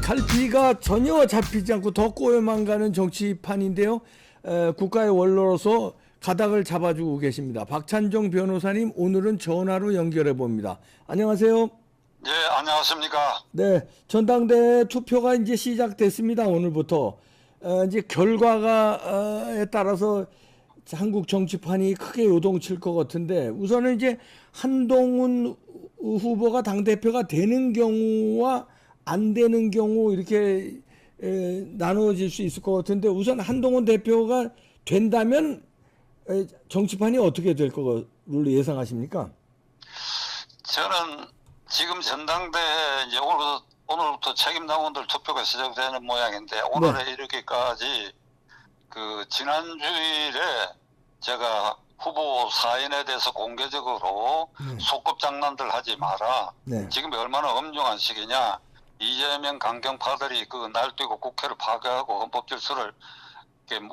갈피가 전혀 잡히지 않고 더 꼬여만 가는 정치판인데요. 국가의 원로로서 가닥을 잡아주고 계십니다. 박찬종 변호사님, 오늘은 전화로 연결해 봅니다. 안녕하세요. 예, 안녕하십니까. 네, 전당대 투표가 이제 시작됐습니다. 오늘부터 이제 결과가에 따라서 한국 정치판이 크게 요동칠 것 같은데, 우선은 이제 한동훈 후보가 당대표가 되는 경우와 안 되는 경우 이렇게 나누어질 수 있을 것 같은데, 우선 한동훈 대표가 된다면 정치판이 어떻게 될 거로 예상하십니까? 저는 지금 전당대 이제 오늘부터 책임당원들 투표가 시작되는 모양인데, 오늘에 네. 이르기까지 지난 주일에 제가 후보 사인에 대해서 공개적으로 소꿉장난들 하지 마라. 네. 지금 얼마나 엄중한 시기냐. 이재명 강경파들이 날뛰고 국회를 파괴하고 헌법 질서를 이렇게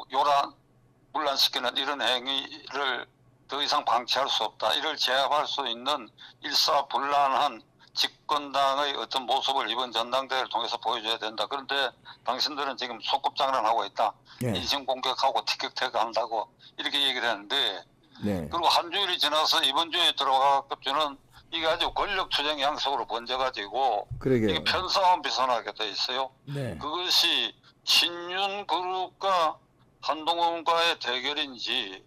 문란시키는 이런 행위를 더 이상 방치할 수 없다. 이를 제압할 수 있는 일사불란한 집권당의 어떤 모습을 이번 전당대회를 통해서 보여줘야 된다. 그런데 당신들은 지금 소꿉장난하고 있다. 네. 인신공격하고 티격태격한다고 이렇게 얘기를 했는데, 네. 그리고 한 주일이 지나서 이번 주에 들어가서는 이게 아주 권력투쟁 양속으로 번져가지고 그러게요. 이게 편싸움 비슷하게 돼 있어요. 네. 그것이 친윤그룹과 한동훈과의 대결인지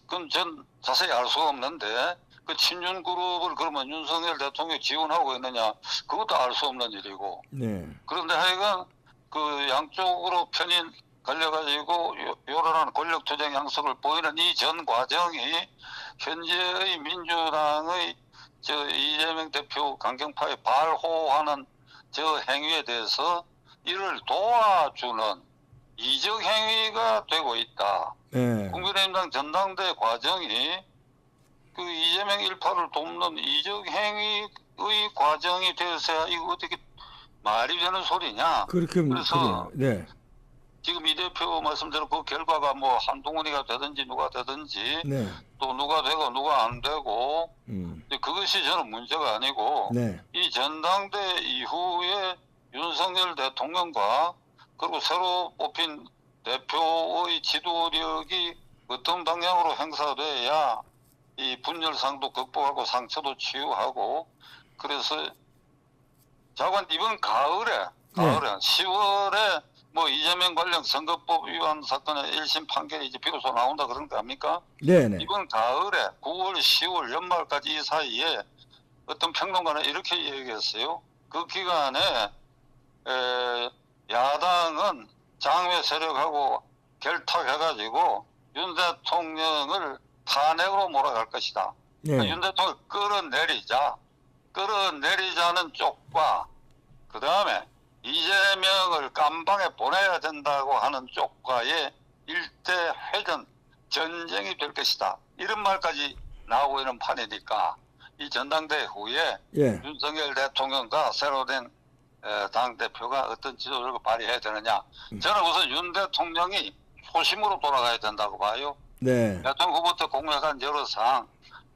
그건 전 자세히 알 수가 없는데, 그 친윤그룹을 그러면 윤석열 대통령이 지원하고 있느냐, 그것도 알 수 없는 일이고. 네. 그런데 하여간 양쪽으로 편이 걸려가지고 요란한 권력투쟁 양석을 보이는 이 전 과정이 현재의 민주당의 이재명 대표 강경파에 발호하는 저 행위에 대해서 이를 도와주는 이적 행위가 되고 있다. 네. 국민의힘당 전당대 과정이 이재명 일파를 돕는 이적 행위의 과정이 되어서야 이거 어떻게 말이 되는 소리냐. 그렇게 그래서 네. 지금 이 대표 말씀대로 그 결과가 뭐 한동훈이가 되든지 누가 되든지 네. 또 누가 되고 누가 안 되고 그것이 저는 문제가 아니고, 네. 이 전당대 이후에 윤석열 대통령과 그리고 새로 뽑힌 대표의 지도력이 어떤 방향으로 행사돼야 이 분열상도 극복하고 상처도 치유하고, 그래서 자관 이번 가을에 10월에 뭐 이재명 관련 선거법 위반 사건의 1심 판결이 이제 비로소 나온다 그런 거 아닙니까? 네네. 이번 가을에 9월, 10월 연말까지 이 사이에 어떤 평론가는 이렇게 얘기했어요. 그 기간에 야당은 장외 세력하고 결탁해가지고 윤 대통령을 탄핵으로 몰아갈 것이다. 네. 윤 대통령을 끌어내리자는 쪽과, 그 다음에 이재명을 깜방에 보내야 된다고 하는 쪽과의 일대 회전 전쟁이 될 것이다. 이런 말까지 나오고 있는 판이니까 이 전당대회 후에 윤석열 대통령과 새로 된 당대표가 어떤 지도력을 발휘해야 되느냐. 저는 우선 윤 대통령이 초심으로 돌아가야 된다고 봐요. 네. 대통령 후보 때 공약한 여러 사항,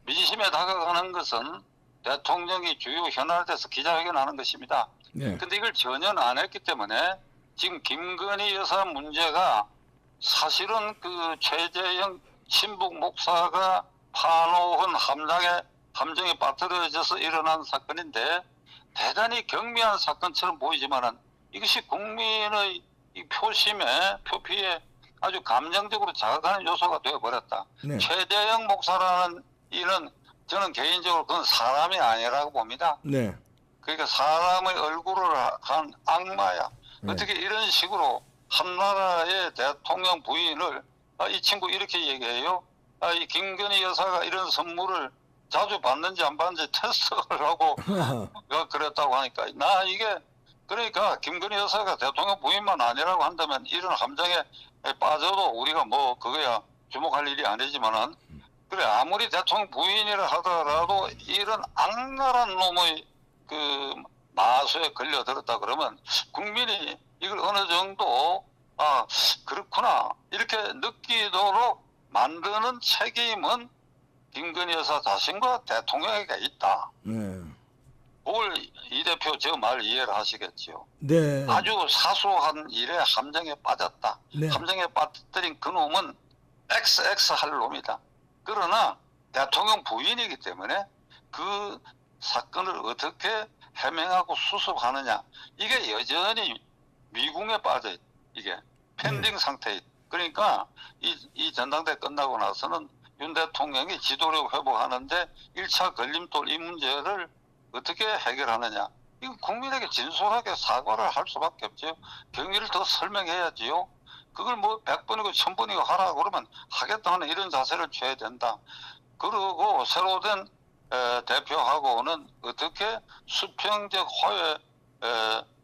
민심에 다가가는 것은 대통령이 주요 현안에서 기자회견하는 것입니다. 네. 근데 이걸 전혀 안 했기 때문에 지금 김건희 여사 문제가 사실은 최재형 신북 목사가 파놓은 함정에 빠뜨려져서 일어난 사건인데, 대단히 경미한 사건처럼 보이지만은 이것이 국민의 이 표피에 아주 감정적으로 자극하는 요소가 되어버렸다. 네. 최재형 목사라는 이는 저는 개인적으로 그건 사람이 아니라고 봅니다. 네. 그러니까 사람의 얼굴을 한 악마야. 네. 어떻게 이런 식으로 한 나라의 대통령 부인을 이 친구 이렇게 얘기해요. 이 김건희 여사가 이런 선물을 자주 받는지 안 받는지 테스트를 하고 그랬다고 하니까 그러니까 김건희 여사가 대통령 부인만 아니라고 한다면 이런 함정에 빠져도 우리가 뭐 그거야 주목할 일이 아니지만은, 그래 아무리 대통령 부인이라 하더라도 이런 악랄한 놈의 마수에 걸려들었다 그러면 국민이 이걸 어느 정도 그렇구나 이렇게 느끼도록 만드는 책임은 김건희 여사 자신과 대통령에게 있다. 네. 그걸 이 대표 대표 저 말 이해를 하시겠지요. 네. 아주 사소한 일에 함정에 빠졌다. 네. 함정에 빠뜨린 그놈은 XX 할 놈이다. 그러나 대통령 부인이기 때문에 그 사건을 어떻게 해명하고 수습하느냐, 이게 여전히 미궁에 빠져 이게 펜딩 상태. 그러니까 이 전당대 끝나고 나서는 윤 대통령이 지도력 회복하는데 1차 걸림돌 이 문제를 어떻게 해결하느냐, 이거 국민에게 진솔하게 사과를 할 수밖에 없죠. 경위를 더 설명해야지요. 그걸 뭐 100번이고 1000번이고 하라고 그러면 하겠다는 이런 자세를 취해야 된다. 그리고 새로 된 대표하고는 어떻게 수평적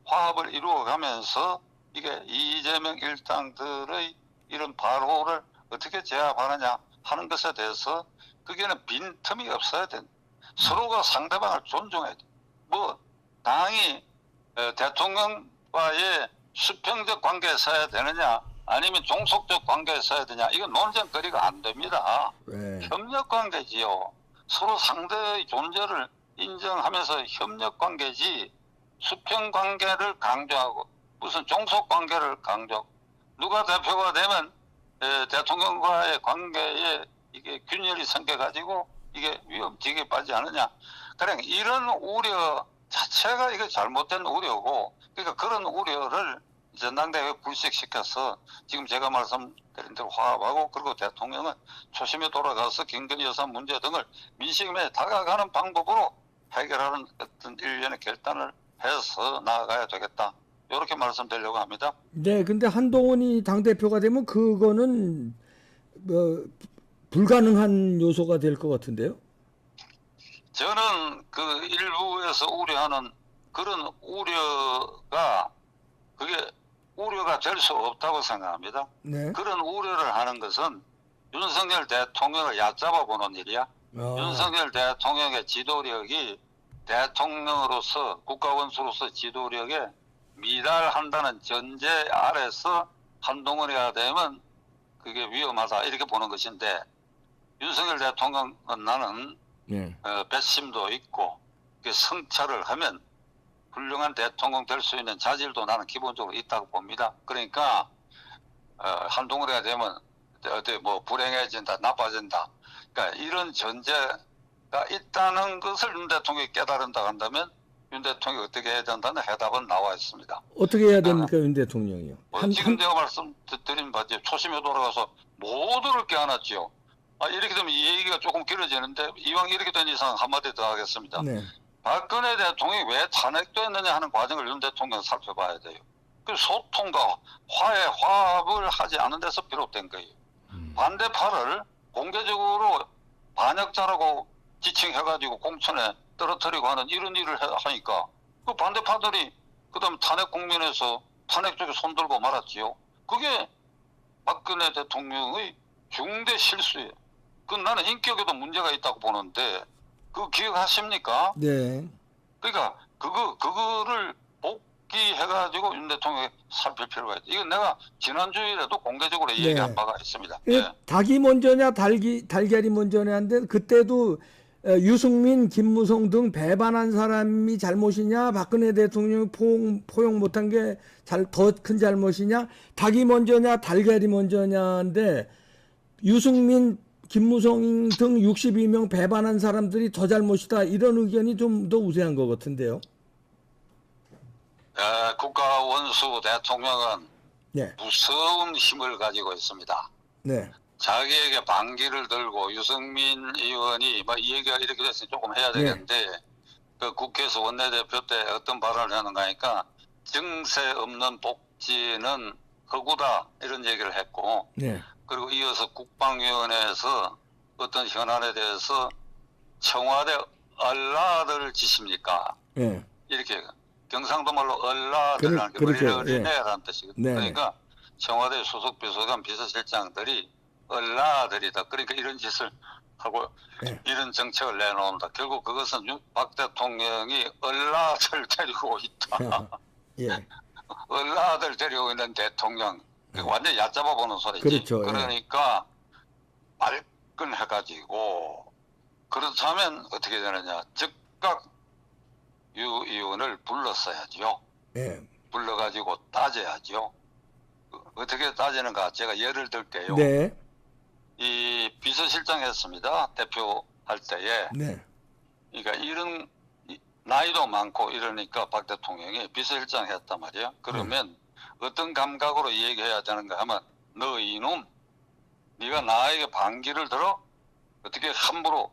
화합을 이루어가면서 이게 이재명 일당들의 이런 발호를 어떻게 제압하느냐 하는 것에 대해서 그게는 빈틈이 없어야 된다. 서로가 상대방을 존중해야 돼. 뭐 당이 대통령과의 수평적 관계에 서야 되느냐 아니면 종속적 관계에 서야 되냐, 이건 논쟁거리가 안 됩니다. 네. 협력 관계지요. 서로 상대의 존재를 인정하면서 협력 관계지 수평 관계를 강조하고 무슨 종속 관계를 강조하고, 누가 대표가 되면 대통령과의 관계에 이게 균열이 생겨가지고 이게 위험지게 빠지지 않느냐. 그러니까 이런 우려 자체가 이게 잘못된 우려고, 그러니까 그런 우려를 전당대회에 불식시켜서 지금 제가 말씀드린 대로 화합하고, 그리고 대통령은 초심에 돌아가서 김건희 여사 문제 등을 민심에 다가가는 방법으로 해결하는 어떤 일련의 결단을 해서 나아가야 되겠다. 이렇게 말씀드리려고 합니다. 네, 근데 한동훈이 당대표가 되면 그거는 뭐 불가능한 요소가 될 것 같은데요. 저는 그 일부에서 우려하는 그런 우려가 그게 우려가 될 수 없다고 생각합니다. 네. 그런 우려를 하는 것은 윤석열 대통령을 얕잡아 보는 일이야. 윤석열 대통령의 지도력이 대통령으로서 국가원수로서 지도력에 미달한다는 전제 아래서 한동훈이가 되면 그게 위험하다 이렇게 보는 것인데, 윤석열 대통령은 나는 네. 배심도 있고 성찰을 하면 훌륭한 대통령 될 수 있는 자질도 나는 기본적으로 있다고 봅니다. 그러니까 한동훈이가 되면 어떻게 뭐 불행해진다, 나빠진다, 그러니까 이런 전제가 있다는 것을 윤 대통령이 깨달은다 한다면 윤 대통령이 어떻게 해야 된다는 해답은 나와 있습니다. 어떻게 해야 됩니까, 윤 대통령이요? 지금 제가 말씀드린 바지 초심에 돌아가서 모두를 깨어났지요. 이렇게 되면 이 얘기가 조금 길어지는데 이왕 이렇게 된 이상 한마디 더 하겠습니다. 네. 박근혜 대통령이 왜 탄핵됐느냐 하는 과정을 윤 대통령 살펴봐야 돼요. 그 소통과 화합을 하지 않은 데서 비롯된 거예요. 반대파를 공개적으로 반역자라고 지칭해가지고 공천에 떨어뜨리고 하는 이런 일을 하니까 그 반대파들이 그다음 탄핵 국면에서 탄핵 쪽에 손들고 말았지요. 그게 박근혜 대통령의 중대 실수예요. 그건 나는 인격에도 문제가 있다고 보는데 그거 기억하십니까? 네. 그러니까 그거를 복귀해가지고 윤 대통령이 살필 필요가 있다. 이건 내가 지난주에도 공개적으로 네. 얘기한 바가 있습니다. 예. 닭이 먼저냐 달걀이 먼저냐인데 그때도 유승민, 김무성 등 배반한 사람이 잘못이냐, 박근혜 대통령이 포용 못한 게 더 큰 잘못이냐, 닭이 먼저냐 달걀이 먼저냐인데 유승민, 김무성 등 62명 배반한 사람들이 더 잘못이다, 이런 의견이 좀 더 우세한 것 같은데요. 국가 원수 대통령은 네. 무서운 힘을 가지고 있습니다. 네. 자기에게 반기를 들고 유승민 의원이 이 얘기가 이렇게 됐으니 조금 해야 되겠는데 그 국회에서 원내대표 때 어떤 발언을 하는가 하니까 증세 없는 복지는 허구다 이런 얘기를 했고, 네. 그리고 이어서 국방위원회에서 어떤 현안에 대해서 청와대 얼라들 짓입니까? 네. 이렇게 경상도 말로 얼라들이라는 게 어린애라는 뜻이거든요. 네. 그러니까 청와대 소속 비서관 비서실장들이 얼라들이다. 그러니까 이런 짓을 하고 네. 이런 정책을 내놓는다. 결국 그것은 박 대통령이 얼라들 데리고 있다. 예. 얼라들 데리고 있는 대통령. 완전히 얕잡아 보는 소리지. 그렇죠. 그러니까 말끈해가지고 그렇다면 어떻게 되느냐. 즉각 유 의원을 불렀어야죠. 예. 불러가지고 따져야죠. 어떻게 따지는가 제가 예를 들게요. 네. 이 비서실장 했습니다. 대표할 때에. 네. 그러니까 이런 나이도 많고 이러니까 박 대통령이 비서실장 했단 말이에요. 그러면 어떤 감각으로 얘기해야 되는가 하면 너 이놈 네가 나에게 반기를 들어? 어떻게 함부로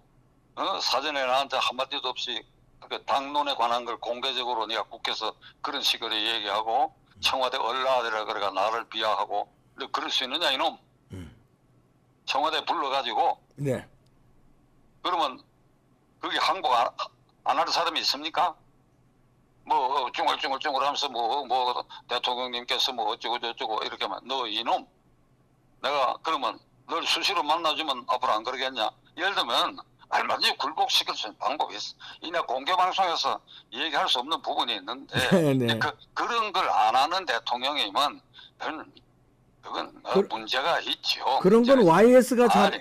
사전에 나한테 한마디도 없이 그 당론에 관한 걸 공개적으로 네가 국회에서 그런 식으로 얘기하고 청와대 얼라들라 그래가 나를 비하하고 너 그럴 수 있느냐 이놈. 청와대 불러가지고 네. 그러면 거기 항복 안 할 사람이 있습니까? 뭐 쭝얼쭝얼 하면서 뭐 대통령님께서 뭐 어쩌고 저쩌고 이렇게 하면 너 이놈 내가 그러면 널 수시로 만나주면 앞으로 안 그러겠냐? 예를 들면 얼마든지 굴복시킬 수 있는 방법이 있어. 이내 공개방송에서 얘기할 수 없는 부분이 있는데 네. 그런 걸 안 하는 대통령이면 그건 문제가 있죠. 그런 건 YS가 아니,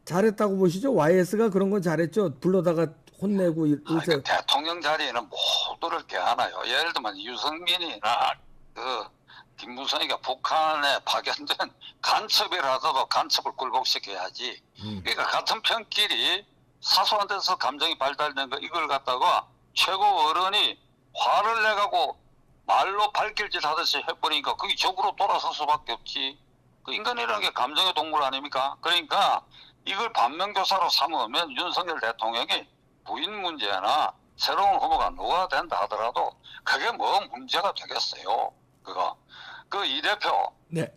잘했다고 보시죠? YS가 그런 건 잘했죠. 불러다가 혼내고 그 대통령 자리에는 모두를 껴안아요. 예를 들면 유승민이나 김무성이가 북한에 파견된 간첩이라도 간첩을 굴복시켜야지. 그러니까 같은 편끼리 사소한 데서 감정이 발달된 거 이걸 갖다가 최고 어른이 화를 내가고 말로 발길질 하듯이 해버리니까 그게 적으로 돌아설 수밖에 없지. 그 인간이라는 게 감정의 동물 아닙니까? 그러니까 이걸 반면교사로 삼으면 윤석열 대통령이 부인 문제나 새로운 후보가 누가 된다 하더라도 그게 뭐 문제가 되겠어요. 그 이 대표. 네.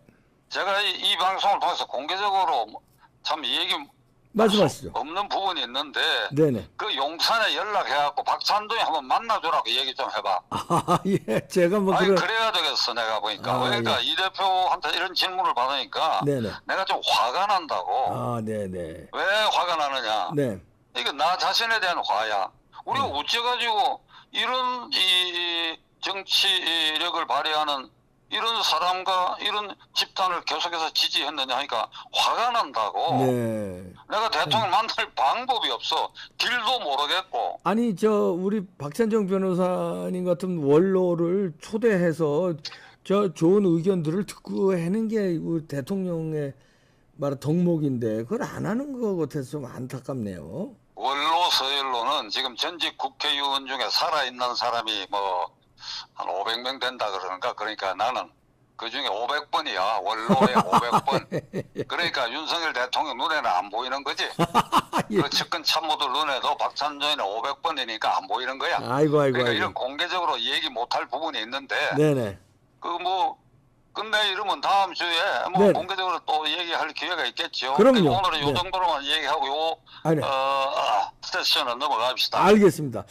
제가 이 방송을 통해서 공개적으로 참 얘기 말씀하시죠. 없는 부분이 있는데 네네. 그 용산에 연락해갖고 박찬동이 한번 만나주라고 얘기 좀 해봐. 아, 예. 제가 뭐 아니 그래야 되겠어 내가 보니까. 그러니까 예. 이 대표한테 이런 질문을 받으니까 네네. 내가 좀 화가 난다고. 아, 네네. 왜 화가 나느냐? 네. 이게 나 자신에 대한 화야. 우리가 어째가지고 이런 이 정치력을 발휘하는 이런 사람과 이런 집단을 계속해서 지지했느냐 하니까 화가 난다고. 네. 내가 대통령 만날 방법이 없어. 길도 모르겠고. 아니 우리 박찬정 변호사님 같은 원로를 초대해서 저 좋은 의견들을 듣고 하는 게 우리 대통령의 말한 덕목인데 그걸 안 하는 것 같아서 좀 안타깝네요. 원로 서열로는 지금 전직 국회의원 중에 살아있는 사람이 뭐 한 500명 된다 그러는가. 그러니까 나는 그 중에 500번이야. 원로에 500번. 그러니까 윤석열 대통령 눈에는 안 보이는 거지. 예. 그 측근 참모들 눈에도 박찬전이는 500번이니까 안 보이는 거야. 아이고. 그러니까 이런 공개적으로 얘기 못할 부분이 있는데 네네. 그 뭐 끝내 이러면 다음 주에 뭐 네네. 공개적으로 또 얘기할 기회가 있겠죠. 그럼요. 오늘은 요 네. 정도로만 얘기하고 네. 세션은 넘어갑시다. 알겠습니다.